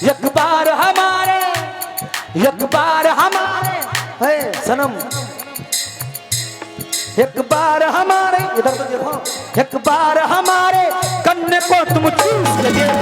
एक बार हमारे, एक बार हमारे है सनम, एक बार हमारे, इधर तो देखो, एक बार हमारे कन्ने को तुम चूस के देखो।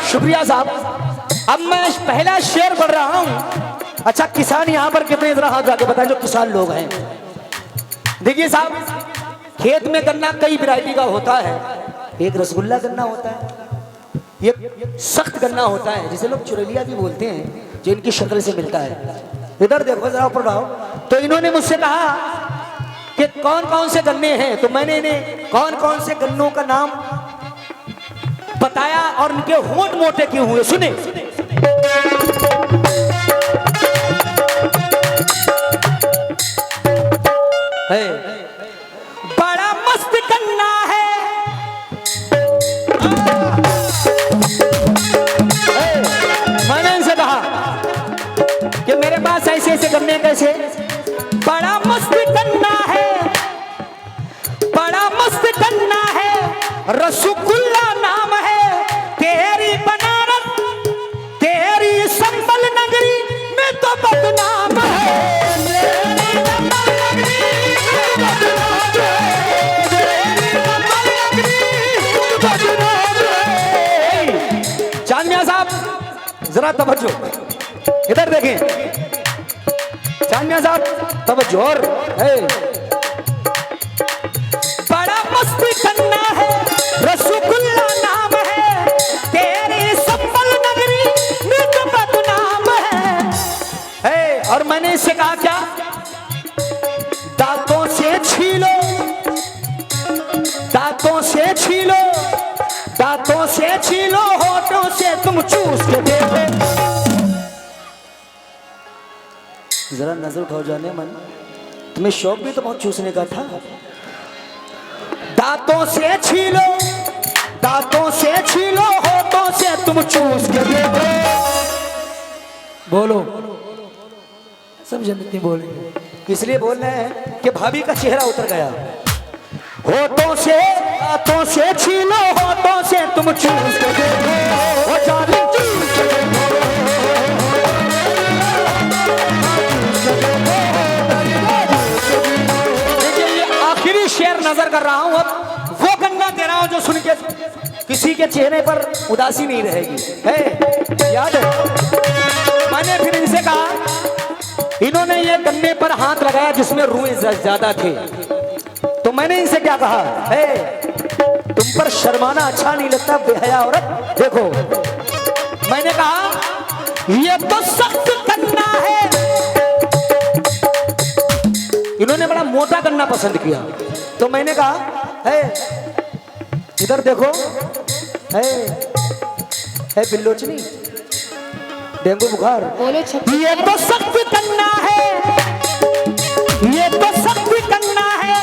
शुक्रिया साहब। अब मैं पहला शेर पढ़ रहा हूं। अच्छा किसान यहाँ पर कितने, जरा हाथ जाके बताएं जो किसान लोग हैं। देखिए साहब, खेत में गन्ना कई वैरायटी का होता है। एक रसगुल्ला गन्ना होता है, एक सख्त गन्ना होता है जिसे लोग चुरैलिया भी बोलते हैं, जो इनकी शक्ल से मिलता है। इधर देखो जरा ऊपर आओ। तो इन्होंने मुझसे कहा कि कौन कौन से गन्ने हैं, तो मैंने इन्हें कौन कौन से गन्नों का नाम बताया और उनके होंठ मोटे क्यों हुए सुने। है बड़ा मस्त गन्ना है, मैंने इनसे कहा कि मेरे पास ऐसे ऐसे गन्ने कैसे। बड़ा मस्त गन्ना है, बड़ा मस्त गन्ना है, रसगुल्ला नाम है, तेरी बनारस तेरी संबल नगरी में तो बदनाम है। चांद साहब जरा तवज्जो, इधर देखें। चांद साहब तवज्जो। और बड़ा मस्त गन्ना है, रसगुल्ला नाम है, तेरी संबल नगरी में तो बदनाम है। और मैंने इससे कहा क्या, दांतों से छीलो, दांतों से छीलो, दांतों से छीलो, होठों से तुम चूस के देखो। जरा नजर उठाओ जाने मन, तुम्हें शौक भी तो बहुत चूसने का था। दांतों से छीलो, दांतों से छीलो, होठों से तुम चूस के देखो। बोलो, सब जनती बोलेंगे, इसलिए बोल रहे हैं कि भाभी का चेहरा उतर गया। होठों से, दांतों से छीलो, होठों से तुम चूस के देखो। ओ जालिम चूस के देखो। आखिरी शेर नजर कर रहा हूं, अब वो गन्ना दे रहा हूं जो सुन के किसी के चेहरे पर उदासी नहीं रहेगी। है याद है, मैंने फिर इनसे कहा, इन्होंने ये गन्ने पर हाथ लगाया जिसमें रूएं ज्यादा थे। तो मैंने इनसे क्या कहा, है तुम पर शर्माना अच्छा नहीं लगता बेहया औरत। देखो मैंने कहा ये तो सख्त गन्ना है। इन्होंने बड़ा मोटा गन्ना पसंद किया। तो मैंने कहा है इधर देखो, है बिल्लोचनी, डेंगू बुखार, ये तो सख्त गन्ना है, ये तो सख्त गन्ना है,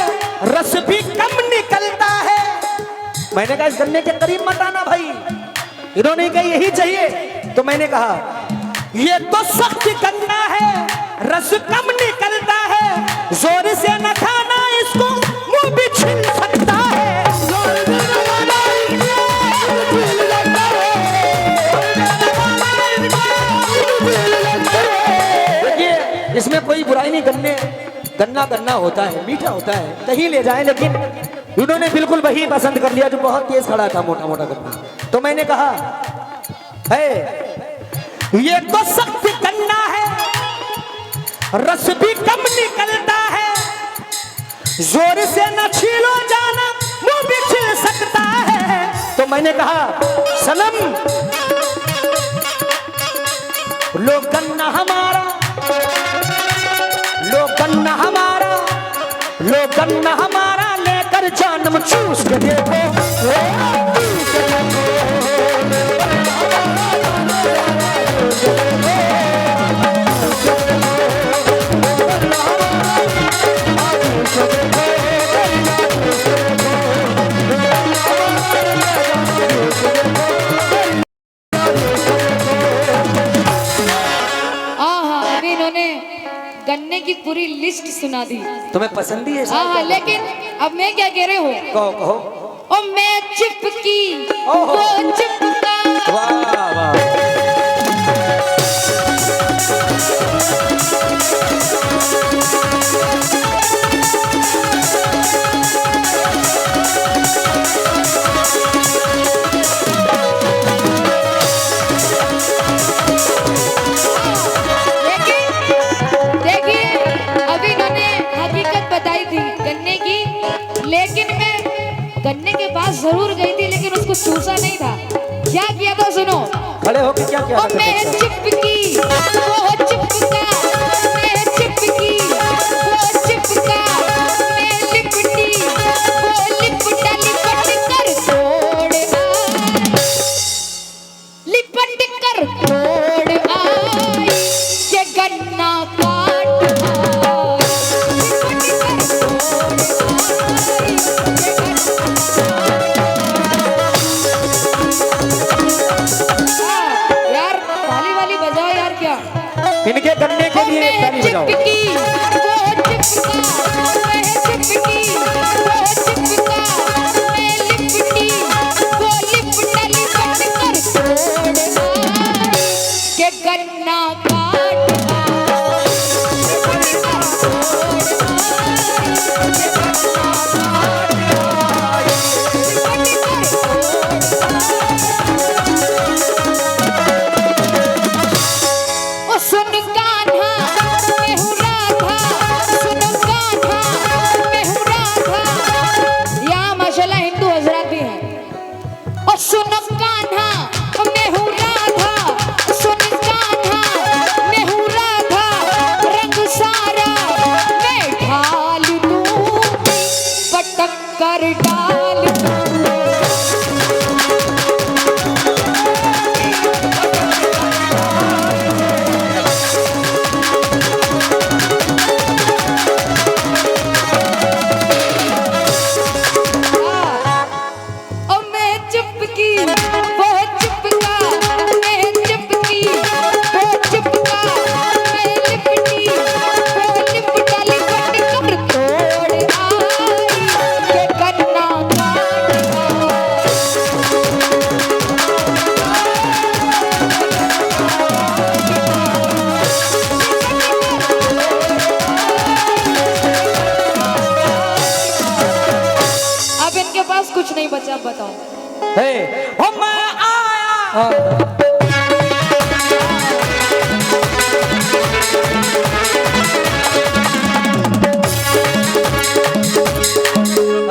रस भी कम निकलता है। मैंने कहा इस गन्ने के करीब मत आना भाई। इन्होंने कहा यही चाहिए। तो मैंने कहा ये तो सख्त गन्ना है, रस कम निकलता है, जोर से न खाना इसको मुंह भी छिल सकता है। इसमें कोई बुराई नहीं, गन्ना गन्ना होता है, मीठा होता है, कहीं ले जाए। लेकिन इन्होंने बिल्कुल वही पसंद कर लिया जो बहुत तेज खड़ा था, मोटा मोटा गन्ना। तो मैंने कहा है ये तो सख्त गन्ना है, रस भी कम निकलता है, जोर से न छीलो जाना मुंह भी छिल सकता है। तो मैंने कहा सनम लो गन्ना हमारा, लो गन्ना हमारा, लो गन्ना हमारा, लेकर जानम चूस के देखो। गन्ने की पूरी लिस्ट सुना दी। तुम्हें पसंद ही है? हाँ हाँ, लेकिन अब मैं क्या कह रही हूँ, कहो कहो। ओ मैं चिपकी वो चिपका। वाह वाह। लेकिन मैं गन्ने के पास जरूर गई थी, लेकिन उसको चूसा नहीं था। क्या किया था सुनो। खड़े होके क्या किया था? मैं चिपकी वो चिपका, मैं चिपकी वो चिपका, मैं लिपटी वो लिपटा, लिपट कर तोड़ आई, लिपट कर तोड़ आई, ये गन्ना काट इनके गन्ने के लिए ताली बजाओ। चिपकी वो चिपका, मैं चिपकी वो चिपका, मैं लिपटी वो लिपटा, लिपट कर तोड़ आई, के गन्ना काट कर डाल कुछ नहीं बचा। अब बताओ। हे मैं आया।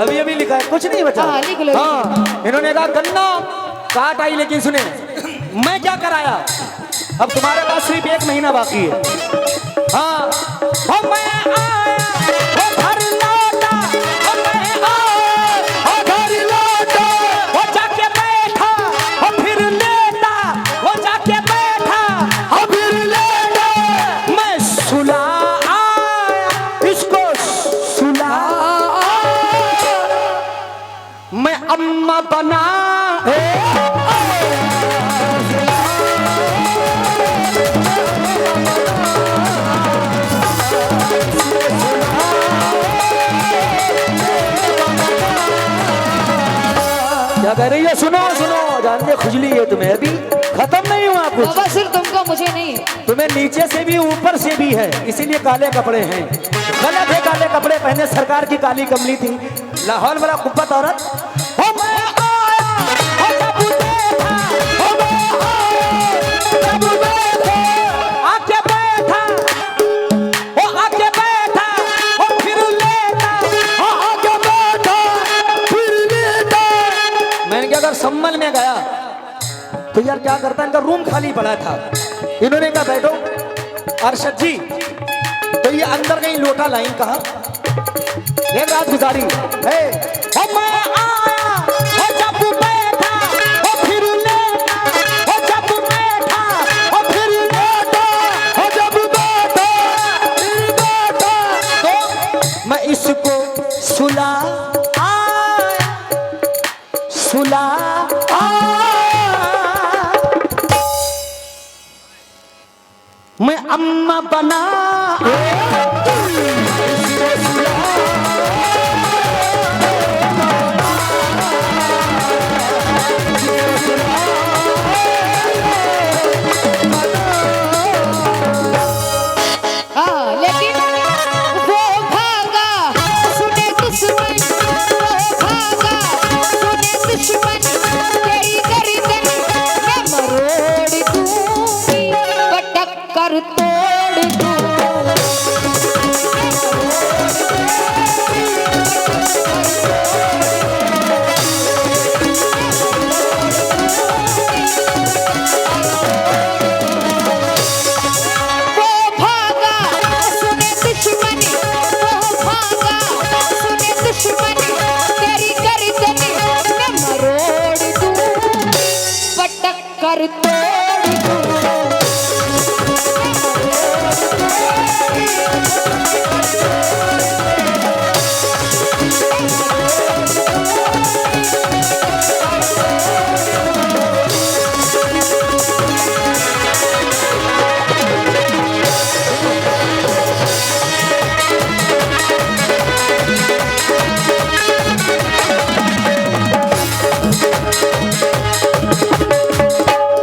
अभी अभी लिखा है, कुछ नहीं बचा। हाँ, लिख लो। हाँ, इन्होंने कहा गन्ना काट आई, लेकिन सुने मैं क्या कराया। अब तुम्हारे पास सिर्फ 1 महीना बाकी है। हाँ, मैं आया घर लौटा, मैं आया घर लौटा, वो जाके बैठा और फिर लेटा, वो जाके बैठा और फिर लेटा, मैं सुला आया इसको सुला आया, मैं अम्मा बना क्या कह रही है। सुनो सुनो, जानते खुजली है तुम्हें, अभी खत्म नहीं हुआ कुछ। बाबा सिर्फ तुमको, मुझे नहीं। तुम्हें नीचे से भी ऊपर से भी है, इसीलिए काले कपड़े हैं। गलत है काले कपड़े पहने, सरकार की काली कमली थी, लाहौर वाला कुब्बत औरत। सम्मल में गया तो यार क्या करता, इनका रूम खाली पड़ा था। इन्होंने कहा बैठो अरशद जी, तो ये अंदर कहीं लोटा लाइन कहा, एक रात गुजारी है। मैं आया जब बैठा फिर लेटा, जब बैठा फिर लेटा, जब बैठा फिर लेटा, तो मैं इसको सुला सुला आ। 1 मैं अम्मा बना लेकिन वो भागा सुने दुश्मन, वो भागा सुने दुश्मन, तेरी गर्दन मैं मरोड़ दूंगी, पटक कर तोड़ दूंगी। वो भागा सुने दुश्मन, वो भागा सुने दुश्मन, तेरी गर्दन मैं मरोड़ दूंगी, पटक कर तोड़ दूंगी।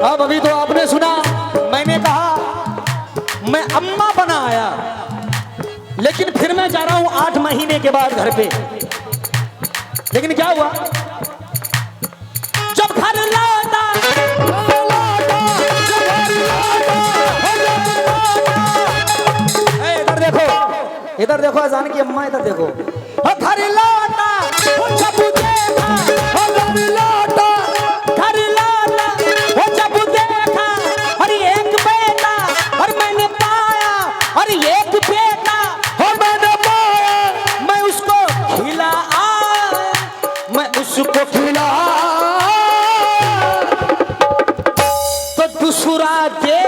अब अभी तो आपने सुना, मैंने कहा मैं अम्मा बना आया, लेकिन फिर मैं जा रहा हूं 8 महीने के बाद घर पे। लेकिन क्या हुआ, जब घर लौटा, इधर देखो अजान की अम्मा, इधर देखो। घर लौटा, जब देखा, घर लौटा, घर लौटा, जब देखा, अरे एक बेटा और मैंने पाया, अरे एक बेटा और मैंने पाया, मैं उसको खिलाया, मैं उसको खिलाया, तो दूसरा दे